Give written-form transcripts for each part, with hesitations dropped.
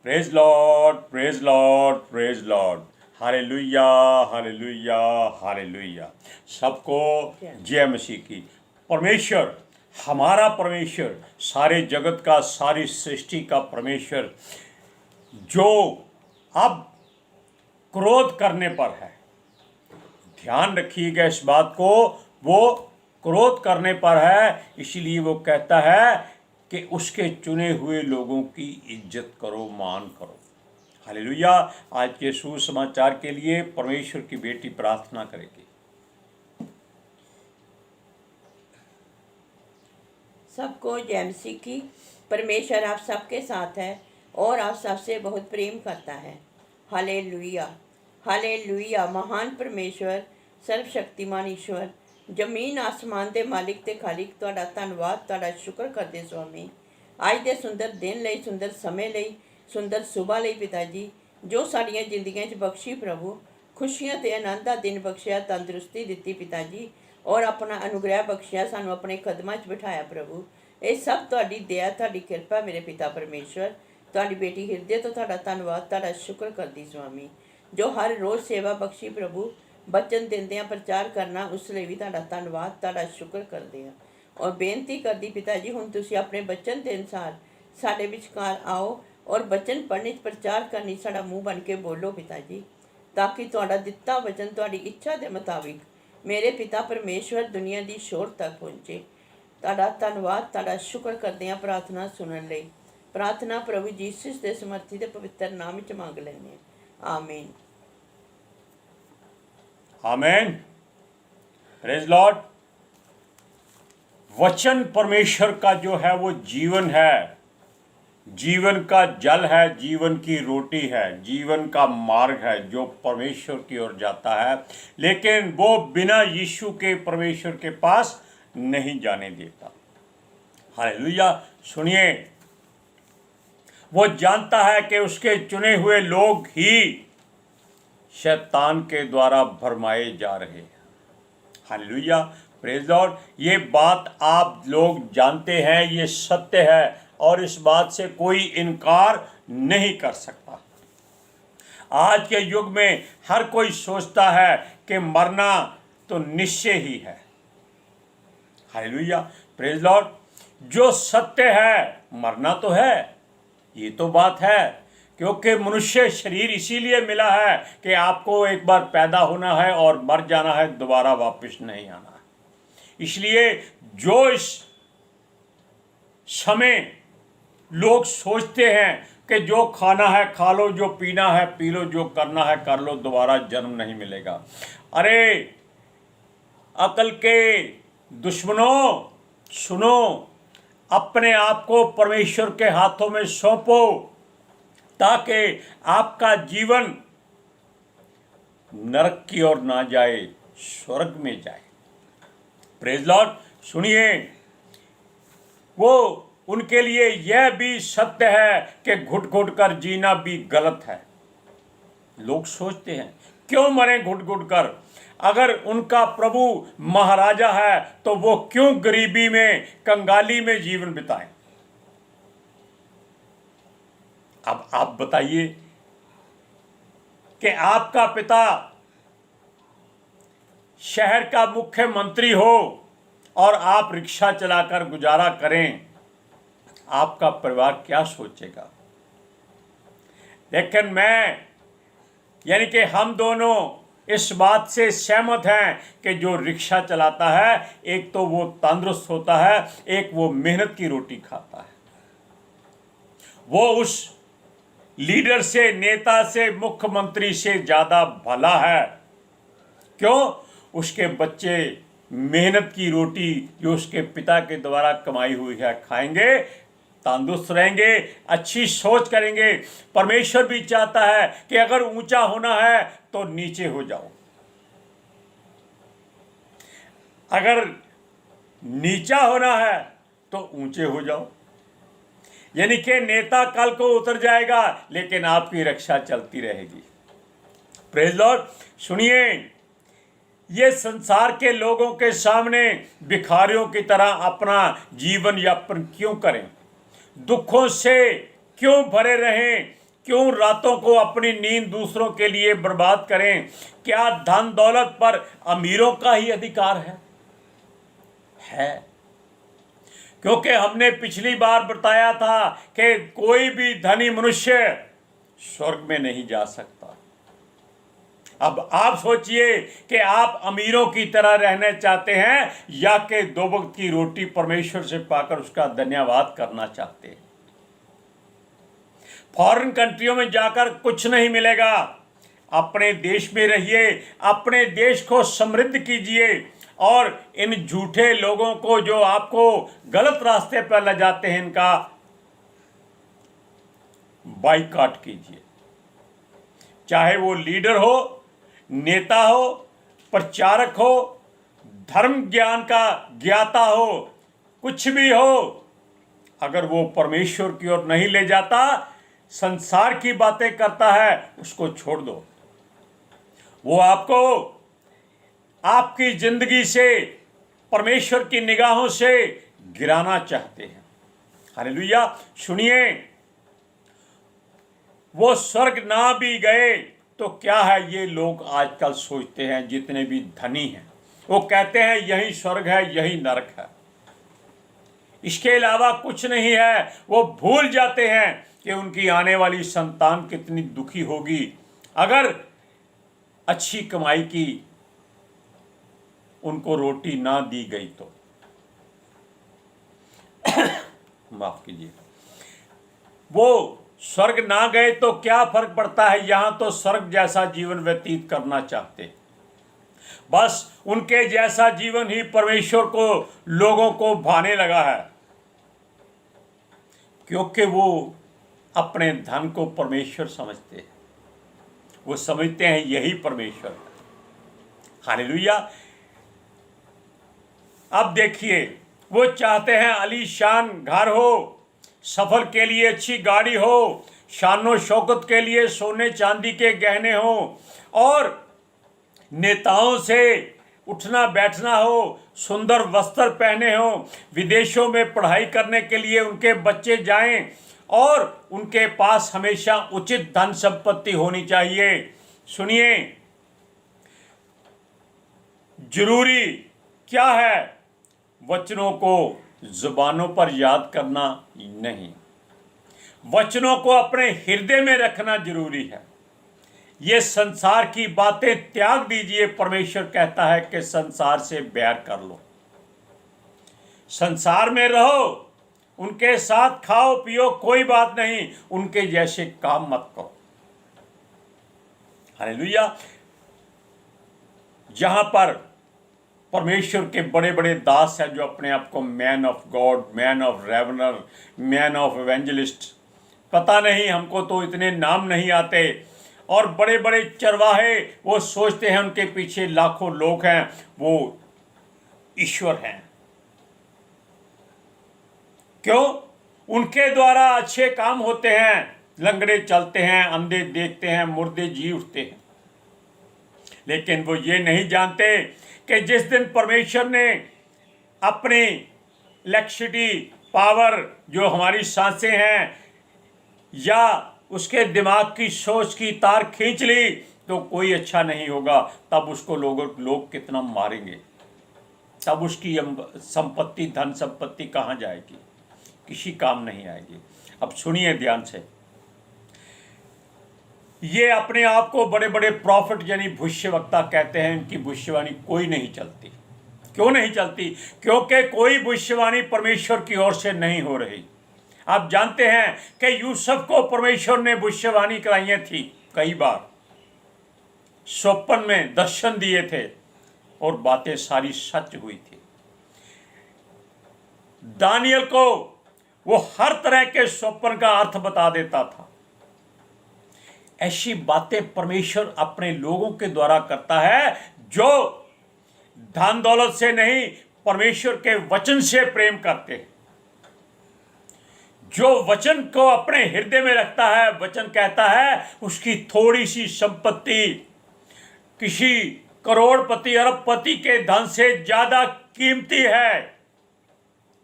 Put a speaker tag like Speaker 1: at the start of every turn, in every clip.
Speaker 1: Praise Lord, praise Lord, praise Lord. Hallelujah, hallelujah, hallelujah. सबको जय मसीह की। परमेश्वर, हमारा परमेश्वर, सारे जगत का, सारी सृष्टि का परमेश्वर, जो अब क्रोध करने पर है, ध्यान रखिएगा इस बात को, वो क्रोध करने पर है। इसलिए वो कहता है कि उसके चुने हुए लोगों की इज्जत करो, मान करो। हालेलुया। आज के सुसमाचार के लिए परमेश्वर की बेटी प्रार्थना करेगी।
Speaker 2: सबको जय मसीह की। परमेश्वर आप सबके साथ है और आप सबसे बहुत प्रेम करता है। Hallelujah, hallelujah. महान परमेश्वर, सर्वशक्तिमान ईश्वर, जमीन आसमान के मालिक ते खालिक, तुहाडा धन्नवाद, तुहाडा शुक्र करते स्वामी, अज दे सुंदर दिन लई, सुंदर समय लई, सुंदर सुबह लई पिता जी, जो साड़ियाँ जिंदगियां च बख्शी प्रभु, खुशियां ते आनंद दा दिन बख्शिया, तंदुरुस्ती दिती पिता जी, और अपना अनुग्रह बख्शिया, सानू अपने कदमां च बिठाया प्रभु। ये सब तुहाडी दया, तुहाडी किरपा मेरे पिता परमेश्वर। तुहाडी बेटी हिरदे तो तुहाडा धन्नवाद, तुहाडा शुक्र करदी स्वामी, जो हर रोज़ सेवा बख्शी प्रभु, बचन दिंदियां प्रचार करना, उस लिए भी तुहाडा धन्नवाद, तुहाडा शुक्र करदे हां। और बेनती करदी पिता जी, हुण तुसीं अपने बचन के अनुसार साडे विचकार आओ और बचन पढ़ने प्रचार करनी, साडा मूँह बन के बोलो पिता जी, ताकि तुहाडा दिता वचन तुहाडी इच्छा के मुताबिक मेरे पिता परमेश्वर दुनिया की शोर तक पहुँचे। तुहाडा धन्नवाद, तुहाडा शुक्र करदे हां प्रार्थना सुनने लई। प्रार्थना प्रभु जीसस के समर्थी ते पवित्र नाम च मंग लैंदे हां, आमीन।
Speaker 1: आमीन। Praise Lord. वचन परमेश्वर का जो है वो जीवन है, जीवन का जल है, जीवन की रोटी है, जीवन का मार्ग है जो परमेश्वर की ओर जाता है, लेकिन वो बिना यीशु के परमेश्वर के पास नहीं जाने देता। हालेलुया। सुनिए, वो जानता है कि उसके चुने हुए लोग ही शैतान के द्वारा भरमाए जा रहे हैं। Hallelujah, praise Lord. ये बात आप लोग जानते हैं, ये सत्य है और इस बात से कोई इनकार नहीं कर सकता। आज के युग में हर कोई सोचता है कि मरना तो निश्चय ही है। Hallelujah, praise Lord. जो सत्य है, मरना तो है, ये तो बात है, क्योंकि मनुष्य शरीर इसीलिए मिला है कि आपको एक बार पैदा होना है और मर जाना है, दोबारा वापस नहीं आना है। इसलिए जो इस समय लोग सोचते हैं कि जो खाना है खा लो, जो पीना है पी लो, जो करना है कर लो, दोबारा जन्म नहीं मिलेगा। अरे अकल के दुश्मनों, सुनो, अपने आप को परमेश्वर के हाथों में सौंपो ताकि आपका जीवन नरक की ओर ना जाए, स्वर्ग में जाए। Praise Lord. सुनिए, वो उनके लिए यह भी सत्य है कि घुट घुट कर जीना भी गलत है। लोग सोचते हैं क्यों मरे घुट घुट कर, अगर उनका प्रभु महाराजा है तो वो क्यों गरीबी में, कंगाली में जीवन बिताएं। अब आप बताइए कि आपका पिता शहर का मुख्यमंत्री हो और आप रिक्शा चलाकर गुजारा करें, आपका परिवार क्या सोचेगा। लेकिन मैं, यानी कि हम दोनों इस बात से सहमत हैं कि जो रिक्शा चलाता है, एक तो वो तंदुरुस्त होता है, एक वो मेहनत की रोटी खाता है। वो उस लीडर से, नेता से, मुख्यमंत्री से ज़्यादा भला है। क्यों? उसके बच्चे मेहनत की रोटी जो उसके पिता के द्वारा कमाई हुई है खाएंगे, तंदुरुस्त रहेंगे, अच्छी सोच करेंगे। परमेश्वर भी चाहता है कि अगर ऊंचा होना है तो नीचे हो जाओ, अगर नीचा होना है तो ऊंचे हो जाओ। यानी कि नेता कल को उतर जाएगा लेकिन आपकी रक्षा चलती रहेगी। Praise Lord. सुनिए, ये संसार के लोगों के सामने भिखारियों की तरह अपना जीवन यापन क्यों करें, दुखों से क्यों भरे रहें, क्यों रातों को अपनी नींद दूसरों के लिए बर्बाद करें? क्या धन दौलत पर अमीरों का ही अधिकार है? क्योंकि हमने पिछली बार बताया था कि कोई भी धनी मनुष्य स्वर्ग में नहीं जा सकता। अब आप सोचिए कि आप अमीरों की तरह रहना चाहते हैं या कि दो वक्त की रोटी परमेश्वर से पाकर उसका धन्यवाद करना चाहते हैं। फॉरेन कंट्रियों में जाकर कुछ नहीं मिलेगा। अपने देश में रहिए, अपने देश को समृद्ध कीजिए और इन झूठे लोगों को जो आपको गलत रास्ते पर ले जाते हैं, इनका बाइकआउट कीजिए। चाहे वो लीडर हो, नेता हो, प्रचारक हो, धर्म ज्ञान का ज्ञाता हो, कुछ भी हो, अगर वो परमेश्वर की ओर नहीं ले जाता, संसार की बातें करता है, उसको छोड़ दो। वो आपको आपकी जिंदगी से परमेश्वर की निगाहों से गिराना चाहते हैं। हालेलुया। सुनिए, वो स्वर्ग ना भी गए तो क्या है, ये लोग आजकल सोचते हैं, जितने भी धनी हैं वो कहते हैं यही स्वर्ग है, यही नरक है, इसके अलावा कुछ नहीं है। वो भूल जाते हैं कि उनकी आने वाली संतान कितनी दुखी होगी अगर अच्छी कमाई की उनको रोटी ना दी गई तो। माफ कीजिए। वो स्वर्ग ना गए तो क्या फर्क पड़ता है, यहां तो स्वर्ग जैसा जीवन व्यतीत करना चाहते, बस उनके जैसा जीवन ही परमेश्वर को लोगों को भाने लगा है, क्योंकि वो अपने धन को परमेश्वर समझते हैं। वो समझते हैं यही परमेश्वर है। हालेलुया। अब देखिए, वो चाहते हैं आलीशान घर हो, सफर के लिए अच्छी गाड़ी हो, शानो शौकत के लिए सोने चांदी के गहने हो, और नेताओं से उठना बैठना हो, सुंदर वस्त्र पहने हो, विदेशों में पढ़ाई करने के लिए उनके बच्चे जाएं और उनके पास हमेशा उचित धन संपत्ति होनी चाहिए। सुनिए, जरूरी क्या है? वचनों को जुबानों पर याद करना नहीं, वचनों को अपने हृदय में रखना जरूरी है। ये संसार की बातें त्याग दीजिए। परमेश्वर कहता है कि संसार से बैर कर लो, संसार में रहो, उनके साथ खाओ पियो, कोई बात नहीं, उनके जैसे काम मत करो। हालेलुया। जहां पर परमेश्वर के बड़े बड़े दास हैं जो अपने आप को man of God, man of रेवनर, मैन ऑफ एवेंजलिस्ट, पता नहीं, हमको तो इतने नाम नहीं आते, और बड़े बड़े चरवाहे, वो सोचते हैं उनके पीछे लाखों लोग हैं, वो ईश्वर हैं। क्यों? उनके द्वारा अच्छे काम होते हैं, लंगड़े चलते हैं, अंधे देखते हैं, मुर्दे जी उठते हैं। लेकिन वो ये नहीं जानते कि जिस दिन परमेश्वर ने अपनी इलेक्ट्रिसिटी पावर, जो हमारी सांसें हैं, या उसके दिमाग की सोच की तार खींच ली तो कोई अच्छा नहीं होगा। तब उसको लोग कितना मारेंगे, तब उसकी संपत्ति, धन संपत्ति कहाँ जाएगी? किसी काम नहीं आएगी। अब सुनिए ध्यान से, ये अपने आप को बड़े बड़े प्रॉफिट यानी भविष्यवक्ता कहते हैं, इनकी भविष्यवाणी कोई नहीं चलती। क्यों नहीं चलती? क्योंकि कोई भविष्यवाणी परमेश्वर की ओर से नहीं हो रही। आप जानते हैं कि यूसुफ को परमेश्वर ने भविष्यवाणी कराई थी कई बार, स्वप्न में दर्शन दिए थे और बातें सारी सच हुई थी। दानियल को वो हर तरह के स्वप्न का अर्थ बता देता था। ऐसी बातें परमेश्वर अपने लोगों के द्वारा करता है जो धन दौलत से नहीं, परमेश्वर के वचन से प्रेम करते हैं, जो वचन को अपने हृदय में रखता है। वचन कहता है उसकी थोड़ी सी संपत्ति किसी करोड़पति अरबपति के धन से ज्यादा कीमती है।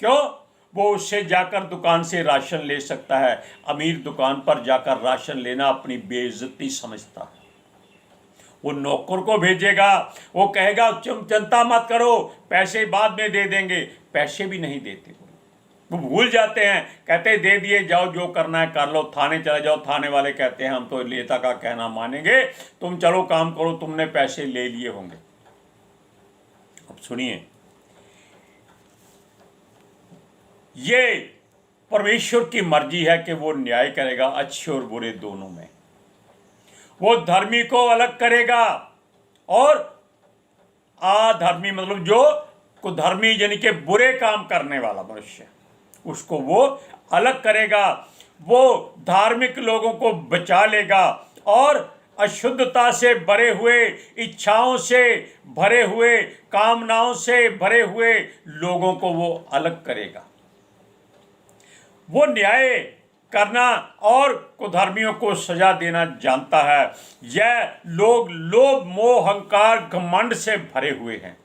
Speaker 1: क्यों? वो उससे जाकर दुकान से राशन ले सकता है। अमीर दुकान पर जाकर राशन लेना अपनी बेइज्जती समझता है। वो नौकर को भेजेगा, वो कहेगा तुम चिंता मत करो, पैसे बाद में दे देंगे, पैसे भी नहीं देते। वो भूल जाते हैं, कहते दे दिए, जाओ जो करना है कर लो, थाने चले जाओ। थाने वाले कहते हैं हम तो नेता का कहना मानेंगे, तुम चलो काम करो, तुमने पैसे ले लिए होंगे। अब सुनिए, ये परमेश्वर की मर्जी है कि वो न्याय करेगा अच्छे और बुरे दोनों में। वो धर्मी को अलग करेगा और अधर्मी मतलब जो कुधर्मी यानी कि बुरे काम करने वाला मनुष्य, उसको वो अलग करेगा। वो धार्मिक लोगों को बचा लेगा और अशुद्धता से भरे हुए, इच्छाओं से भरे हुए, कामनाओं से भरे हुए लोगों को वो अलग करेगा। वो न्याय करना और कुधर्मियों को सजा देना जानता है। यह लोग लोभ, मोह, अहंकार, घमंड से भरे हुए हैं।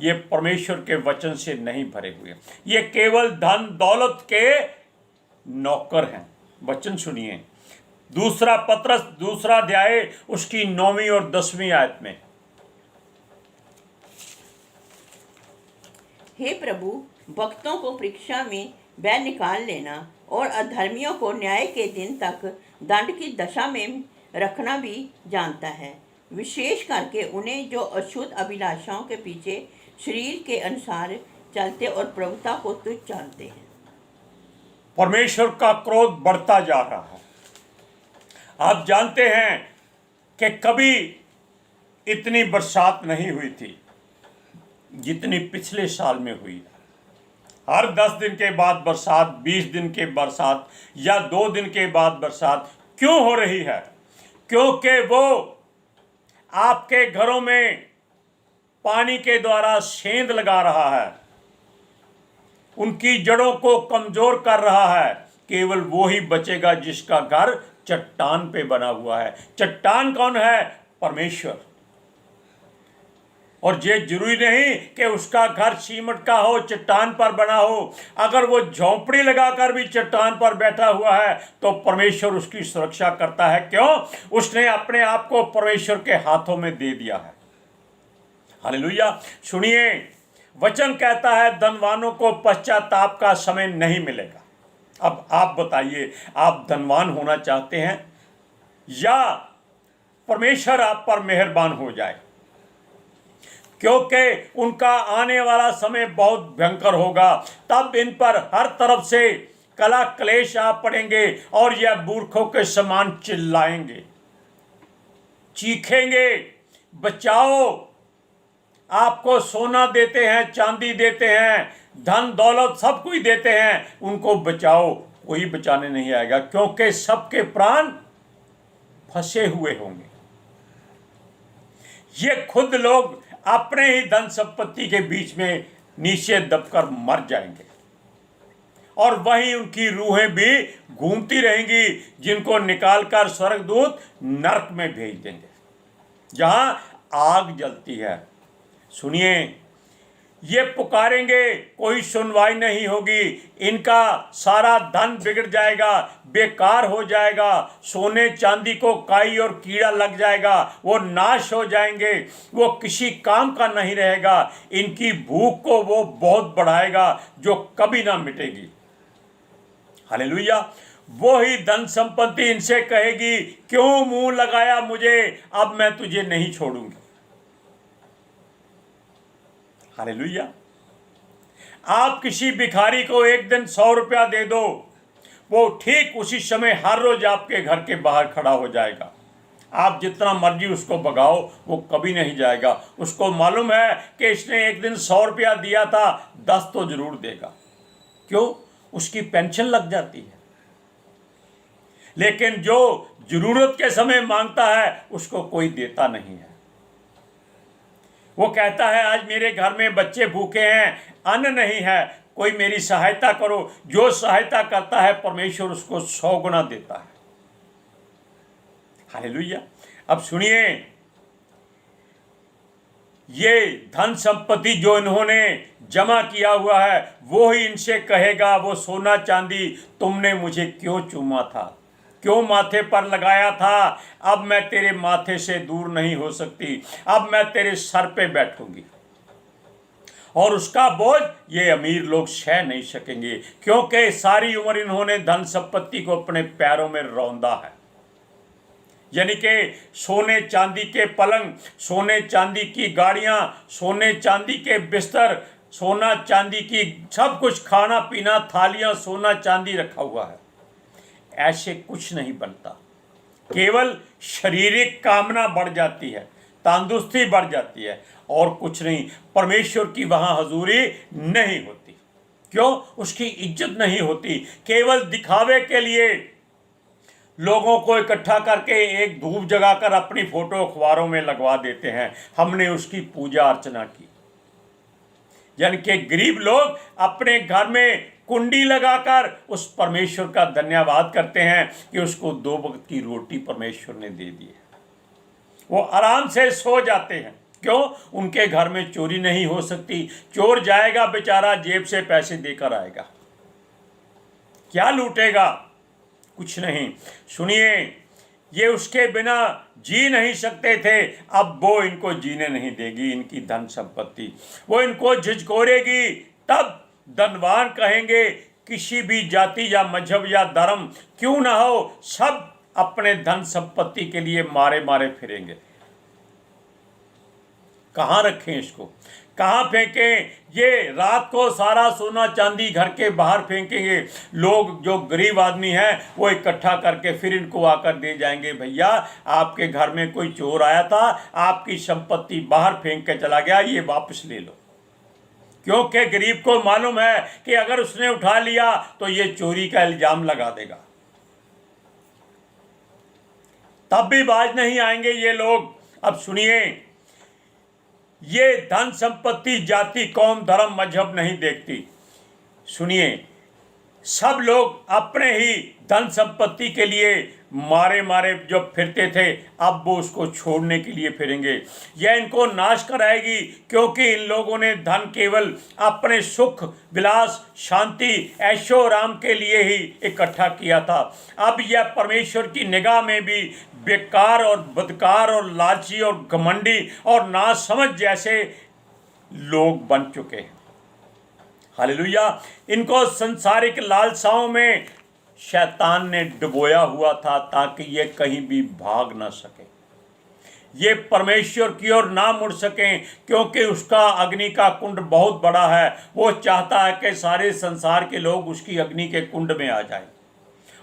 Speaker 1: ये परमेश्वर के वचन से नहीं भरे हुए। ये केवल धन दौलत के नौकर हैं। वचन सुनिए, दूसरा पत्रस दूसरा अध्याय उसकी 9वीं और 10वीं आयत में।
Speaker 2: हे प्रभु, भक्तों को परीक्षा में वह निकाल लेना और अधर्मियों को न्याय के दिन तक दंड की दशा में रखना भी जानता है, विशेष करके उन्हें जो अशुद्ध अभिलाषाओं के पीछे शरीर के अनुसार चलते और प्रभुता को तुच्छ जानते हैं।
Speaker 1: परमेश्वर का क्रोध बढ़ता जा रहा है। आप जानते हैं कि कभी इतनी बरसात नहीं हुई थी जितनी पिछले साल में हुई है। हर 10 दिन के बाद बरसात, 20 दिन के बरसात या 2 दिन के बाद बरसात क्यों हो रही है? क्योंकि वो आपके घरों में पानी के द्वारा सेंध लगा रहा है, उनकी जड़ों को कमजोर कर रहा है। केवल वो ही बचेगा जिसका घर चट्टान पे बना हुआ है। चट्टान कौन है? परमेश्वर। और ये जरूरी नहीं कि उसका घर सीमेंट का हो, चट्टान पर बना हो। अगर वो झोंपड़ी लगाकर भी चट्टान पर बैठा हुआ है तो परमेश्वर उसकी सुरक्षा करता है। क्यों? उसने अपने आप को परमेश्वर के हाथों में दे दिया है। हालेलुया। सुनिए, वचन कहता है धनवानों को पश्चाताप का समय नहीं मिलेगा। अब आप बताइए, आप धनवान होना चाहते हैं या परमेश्वर आप पर मेहरबान हो जाए? क्योंकि उनका आने वाला समय बहुत भयंकर होगा। तब इन पर हर तरफ से कला क्लेश आ पड़ेंगे और यह मूर्खों के समान चिल्लाएंगे, चीखेंगे, बचाओ। आपको सोना देते हैं, चांदी देते हैं, धन दौलत सब कुछ देते हैं, उनको बचाओ। कोई बचाने नहीं आएगा क्योंकि सबके प्राण फंसे हुए होंगे। ये खुद लोग अपने ही धन संपत्ति के बीच में नीचे दबकर मर जाएंगे और वहीं उनकी रूहें भी घूमती रहेंगी, जिनको निकालकर स्वर्गदूत नरक में भेज देंगे जहां आग जलती है। सुनिए, ये पुकारेंगे, कोई सुनवाई नहीं होगी। इनका सारा धन बिगड़ जाएगा, बेकार हो जाएगा। सोने चांदी को काई और कीड़ा लग जाएगा, वो नाश हो जाएंगे, वो किसी काम का नहीं रहेगा। इनकी भूख को वो बहुत बढ़ाएगा जो कभी ना मिटेगी। हालेलुया। वो ही धन संपत्ति इनसे कहेगी, क्यों मुंह लगाया मुझे, अब मैं तुझे नहीं छोड़ूंगी। हालेलुया। आप किसी भिखारी को एक दिन 100 रुपया दे दो, वो ठीक उसी समय हर रोज आपके घर के बाहर खड़ा हो जाएगा। आप जितना मर्जी उसको भगाओ, वो कभी नहीं जाएगा। उसको मालूम है कि इसने एक दिन 100 रुपया दिया था, 10 तो जरूर देगा। क्यों? उसकी पेंशन लग जाती है। लेकिन जो जरूरत के समय मांगता है उसको कोई देता नहीं है। वो कहता है आज मेरे घर में बच्चे भूखे हैं, अन्न नहीं है, कोई मेरी सहायता करो। जो सहायता करता है परमेश्वर उसको 100 गुना देता है। हालेलुया। अब सुनिए, ये धन संपत्ति जो इन्होंने जमा किया हुआ है वो ही इनसे कहेगा, वो सोना चांदी तुमने मुझे क्यों चूमा था, क्यों माथे पर लगाया था, अब मैं तेरे माथे से दूर नहीं हो सकती, अब मैं तेरे सर पे बैठूंगी। और उसका बोझ ये अमीर लोग सह नहीं सकेंगे, क्योंकि सारी उम्र इन्होंने धन संपत्ति को अपने पैरों में रौंदा है। यानी कि सोने चांदी के पलंग, सोने चांदी की गाड़ियां, सोने चांदी के बिस्तर, सोना चांदी की सब कुछ, खाना पीना, थालियां, सोना चांदी रखा हुआ है। ऐसे कुछ नहीं बनता, केवल शारीरिक कामना बढ़ जाती है, तंदुरुस्ती बढ़ जाती है, और कुछ नहीं। परमेश्वर की वहां हजूरी नहीं होती। क्यों? उसकी इज्जत नहीं होती। केवल दिखावे के लिए लोगों को इकट्ठा करके एक धूप जगाकर अपनी फोटो अखबारों में लगवा देते हैं, हमने उसकी पूजा अर्चना की। यानी कि गरीब लोग अपने घर में कुंडी लगाकर उस परमेश्वर का धन्यवाद करते हैं कि उसको 2 वक्त की रोटी परमेश्वर ने दे दी है। वो आराम से सो जाते हैं। क्यों? उनके घर में चोरी नहीं हो सकती। चोर जाएगा बेचारा, जेब से पैसे देकर आएगा, क्या लूटेगा? कुछ नहीं। सुनिए, ये उसके बिना जी नहीं सकते थे, अब वो इनको जीने नहीं देगी। इनकी धन संपत्ति वो इनको झिझकोरेगी। तब धनवान कहेंगे, किसी भी जाति या मजहब या धर्म क्यों ना हो, सब अपने धन संपत्ति के लिए मारे मारे फिरेंगे। कहाँ रखें इसको, कहाँ फेंकें? ये रात को सारा सोना चांदी घर के बाहर फेंकेंगे। लोग जो गरीब आदमी हैं वो इकट्ठा करके फिर इनको आकर दे जाएंगे, भैया आपके घर में कोई चोर आया था, आपकी संपत्ति बाहर फेंक के चला गया, ये वापस ले लो। क्योंकि गरीब को मालूम है कि अगर उसने उठा लिया तो ये चोरी का इल्जाम लगा देगा, तब भी बाज नहीं आएंगे ये लोग। अब सुनिए, ये धन संपत्ति जाति कौम धर्म मजहब नहीं देखती। सुनिए, सब लोग अपने ही धन संपत्ति के लिए मारे मारे जो फिरते थे, अब वो उसको छोड़ने के लिए फिरेंगे। यह इनको नाश कराएगी, क्योंकि इन लोगों ने धन केवल अपने सुख विलास शांति ऐशो आराम के लिए ही इकट्ठा किया था। अब यह परमेश्वर की निगाह में भी बेकार और बदकार और लालची और घमंडी और नासमझ जैसे लोग बन चुके हैं। हालेलुया। इनको संसारिक लालसाओं में शैतान ने डुबोया हुआ था ताकि ये कहीं भी भाग ना सके, ये परमेश्वर की ओर ना मुड़ सकें, क्योंकि उसका अग्नि का कुंड बहुत बड़ा है। वो चाहता है कि सारे संसार के लोग उसकी अग्नि के कुंड में आ जाएं,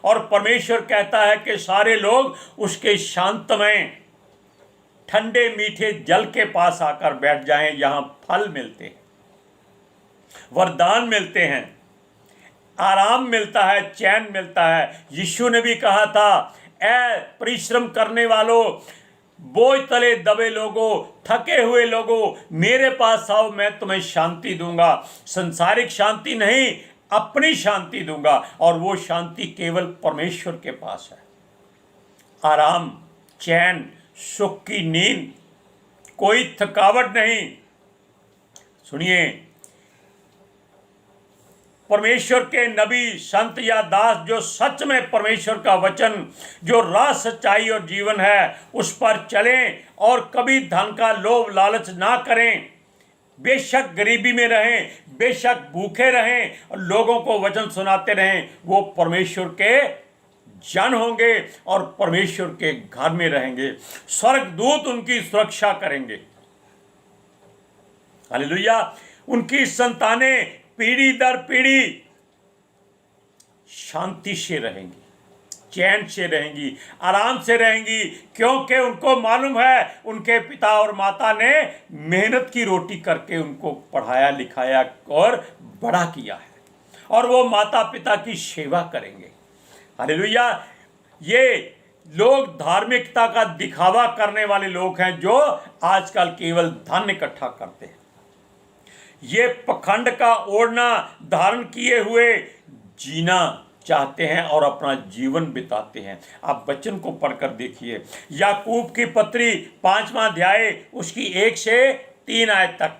Speaker 1: और परमेश्वर कहता है कि सारे लोग उसके शांतमय ठंडे मीठे जल के पास आकर बैठ जाएं, यहाँ फल मिलते हैं, वरदान मिलते हैं, आराम मिलता है, चैन मिलता है। यीशु ने भी कहा था, ऐ परिश्रम करने वालों, बोझ तले दबे लोगों, थके हुए लोगों, मेरे पास आओ, मैं तुम्हें शांति दूंगा। संसारिक शांति नहीं, अपनी शांति दूंगा, और वो शांति केवल परमेश्वर के पास है। आराम, चैन, सुख की नींद, कोई थकावट नहीं। सुनिए, परमेश्वर के नबी संत या दास जो सच में परमेश्वर का वचन, जो राह सच्चाई और जीवन है, उस पर चलें और कभी धन का लोभ लालच ना करें। बेशक गरीबी में रहें, बेशक भूखे रहें और लोगों को वचन सुनाते रहें, वो परमेश्वर के जन होंगे और परमेश्वर के घर में रहेंगे। स्वर्गदूत उनकी सुरक्षा करेंगे। हालेलुया। उनकी संतानें पीढ़ी दर पीढ़ी शांति से रहेंगी, चैन से रहेंगी, आराम से रहेंगी, क्योंकि उनको मालूम है उनके पिता और माता ने मेहनत की रोटी करके उनको पढ़ाया लिखाया और बड़ा किया है, और वो माता पिता की सेवा करेंगे। हालेलुया। ये लोग धार्मिकता का दिखावा करने वाले लोग हैं जो आजकल केवल धन इकट्ठा करते हैं। ये पखंड का ओढ़ना धारण किए हुए जीना चाहते हैं और अपना जीवन बिताते हैं। आप वचन को पढ़कर देखिए, याकूब की पत्री 5वां अध्याय उसकी 1 से 3 आयत तक।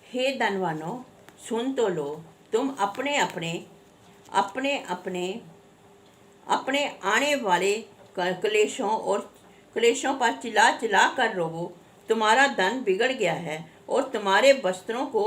Speaker 2: हे धनवानों, सुन तो लो, तुम अपने अपने अपने अपने अपने आने वाले क्लेशों पर चिल्ला चिल्ला कर रोवो। तुम्हारा धन बिगड़ गया है और तुम्हारे वस्त्रों को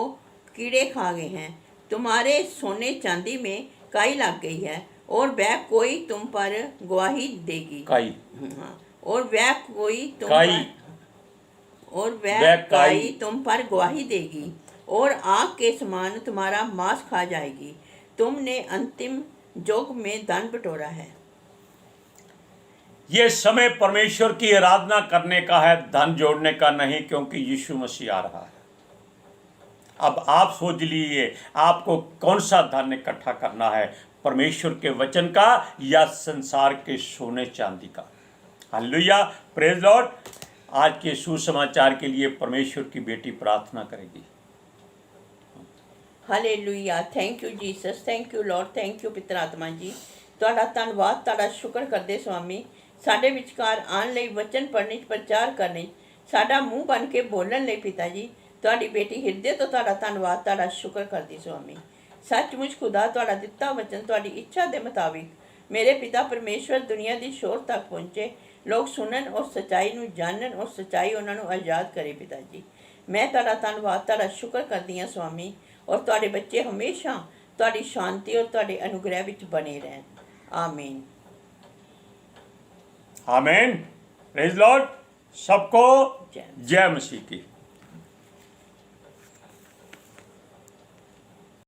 Speaker 2: कीड़े खा गए हैं। तुम्हारे सोने चांदी में काई लग गई है और वह कोई तुम पर गवाही देगी।
Speaker 1: काई
Speaker 2: हाँ, और वह कोई तुम
Speaker 1: काई
Speaker 2: पर और वह
Speaker 1: वह
Speaker 2: काई तुम पर गवाही देगी और आग के समान तुम्हारा मांस खा जाएगी। तुमने अंतिम जोग में धन बटोरा है।
Speaker 1: ये समय परमेश्वर की आराधना करने का है, धन जोड़ने का नहीं, क्योंकि यीशु मसीह आ रहा है। अब आप सोच लीजिए आपको कौन सा धन इकट्ठा करना है, परमेश्वर के वचन का या संसार के सोने चांदी का। Hallelujah, praise Lord. आज के सुसमाचार के लिए परमेश्वर की बेटी प्रार्थना करेगी।
Speaker 2: Hallelujah, thank you Jesus, thank you Lord, thank you पिता आत्मा जी। ਤੁਹਾਡਾ ਧੰਨਵਾਦ, ਤੁਹਾਡਾ ਸ਼ੁਕਰ ਕਰਦੇ ਸੁਆਮੀ, ਸਾਡੇ ਵਿਚਕਾਰ ਆਉਣ ਲਈ, ਵਚਨ ਪੜ੍ਹਨ 'ਚ, ਪ੍ਰਚਾਰ ਕਰਨ 'ਚ, ਸਾਡਾ ਮੂੰਹ ਬਣ ਕੇ ਬੋਲਣ ਲਈ ਪਿਤਾ ਜੀ। ਤੁਹਾਡੀ ਬੇਟੀ ਹਿਰਦੇ ਤੋਂ ਤੁਹਾਡਾ ਧੰਨਵਾਦ, ਤੁਹਾਡਾ ਸ਼ੁਕਰ ਕਰਦੀ ਸੁਆਮੀ। ਸੱਚਮੁੱਚ ਖੁਦਾ ਤੁਹਾਡਾ ਦਿੱਤਾ ਵਚਨ ਤੁਹਾਡੀ ਇੱਛਾ ਦੇ ਮੁਤਾबिक ਮੇਰੇ ਪਿਤਾ ਪਰਮੇਸ਼ਵਰ ਦੁਨੀਆ ਦੀ ਸ਼ੋਰ ਤੱਕ ਪਹੁੰਚੇ, ਲੋਕ ਸੁਣਨ ਔਰ ਸੱਚਾਈ ਨੂੰ ਜਾਣਨ ਔਰ ਸੱਚਾਈ ਉਹਨਾਂ ਨੂੰ ਆਜ਼ਾਦ ਕਰੇ ਪਿਤਾ ਜੀ। ਮੈਂ ਤੁਹਾਡਾ ਧੰਨਵਾਦ, ਤੁਹਾਡਾ ਸ਼ੁਕਰ ਕਰਦੀ ਹਾਂ ਸੁਆਮੀ। ਔਰ ਤੁਹਾਡੇ ਬੱਚੇ ਹਮੇਸ਼ਾ ਤੁਹਾਡੀ ਸ਼ਾਂਤੀ ਔਰ ਤੁਹਾਡੇ ਅਨੁਗ੍ਰਹਿ ਵਿੱਚ ਬਣੇ ਰਹਿਣ। आमीन।
Speaker 1: आमीन, प्रेज लॉर्ड। सबको
Speaker 2: जय
Speaker 1: जय मसीह की।